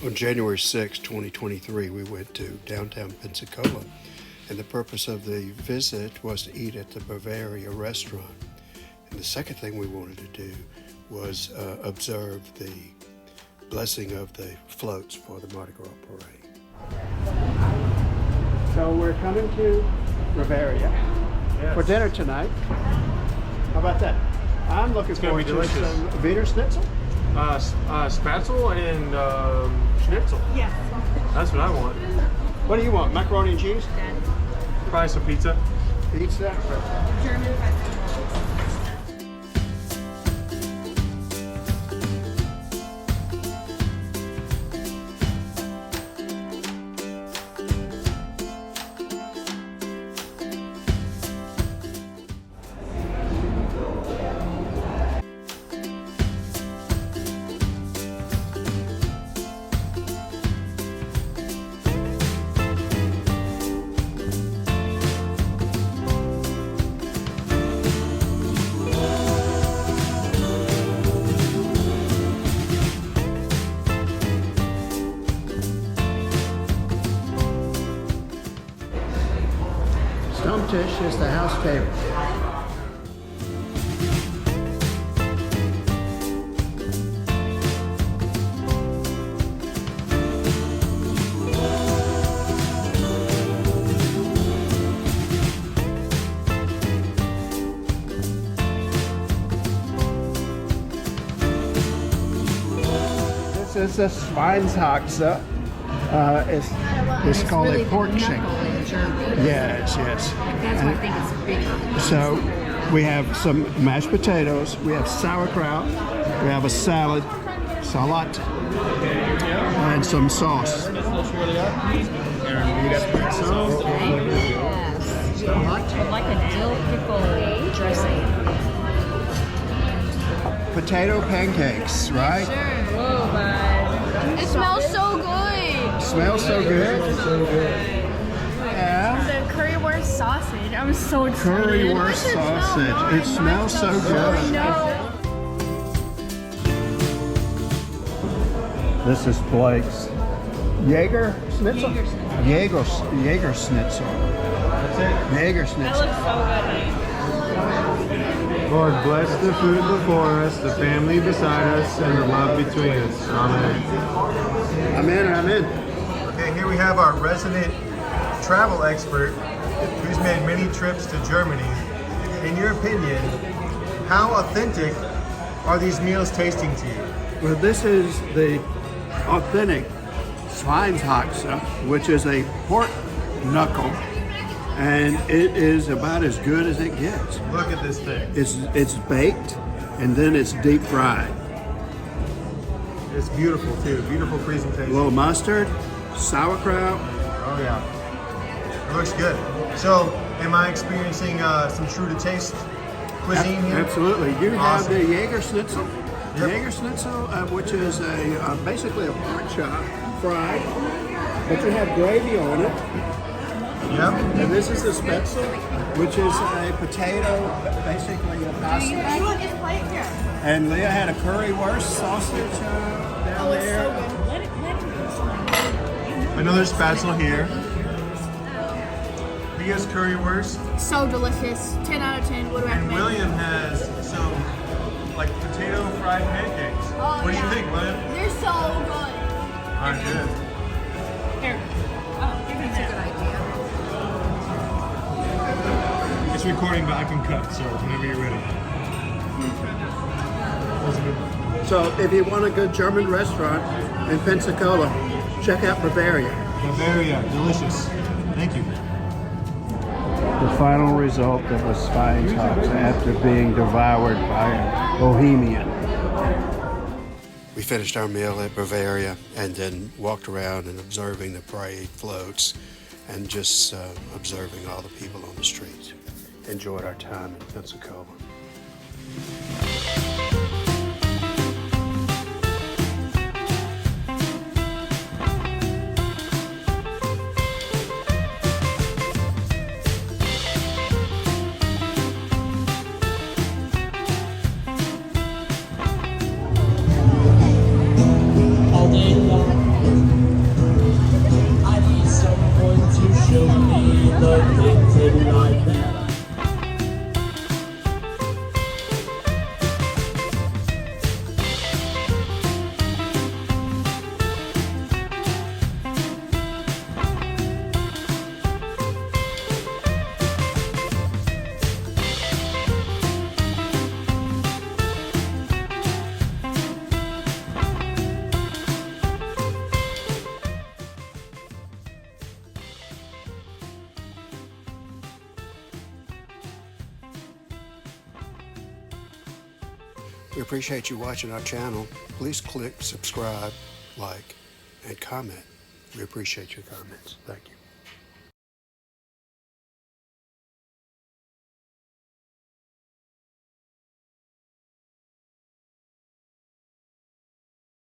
On January 6, 2023, we went to downtown Pensacola, and the purpose of the visit was to eat at the Bavaria restaurant. And the second thing we wanted to do was observe the blessing of the floats for the Mardi Gras parade. So we're coming to Bavaria for dinner tonight. How about that? I'm looking forward to some Wiener Schnitzel. Spatzel and schnitzel. Yes. That's what I want. What do you want? Macaroni and cheese? Probably some pizza. Pizza? German pretzel. Stammtisch is the house table. This is a Schweinshaxe. It's called really a pork shank. in German. Yes, yes. That's why I think it's bigger. So we have some mashed potatoes, we have sauerkraut, we have a salad, and some sauce. Yes. Like a dill pickle dressing. Potato pancakes, right? Sure. Whoa, bud. It smells so good. Smells so good. Yeah. The currywurst sausage. I'm so excited. Currywurst sausage. It smells so good. No. This is Blake's Jaeger Schnitzel? Jaeger Schnitzel. That's it. Jaeger Schnitzel. Lord, bless the food before us, the family beside us, and the love between us. Amen. I'm in, I'm in. Okay, here we have our resident travel expert who's made many trips to Germany. In your opinion, how authentic are these meals tasting to you? Well, this is the authentic Schweinshaxe, which is a pork knuckle, and it is about as good as it gets. Look at this thing. It's baked, and then it's deep fried. It's beautiful too. Beautiful A presentation. little mustard, sauerkraut. Oh yeah. It looks good. So, am I experiencing some true to taste cuisine here? Absolutely. You have Awesome. the Jaeger Schnitzel. Yep. Jaeger Schnitzel, which is basically a pork chop fried, but you have gravy on it. Yep. And this is the Spätzle, which is a potato, basically a pasta. And Leah had a currywurst sausage down there. Another spatzel here. Leah's currywurst. So delicious. 10 out of 10. Would And recommend. William has some like potato fried pancakes. Oh, What do you yeah. think, William? They're so good. All right, good. Here. Oh, give me that. It's recording, but I can cut, so whenever you're ready. So if you want a good German restaurant in Pensacola, check out Bavaria. Bavaria, delicious. Thank you. The final result of a Schweinshaxe after being devoured by a Bohemian. We finished our meal at Bavaria and then walked around and observing the parade floats and just observing all the people on the streets. Enjoyed our time in Pensacola. all day long. We appreciate you watching our channel. Please click subscribe, like, and comment. We appreciate your comments. Thank you.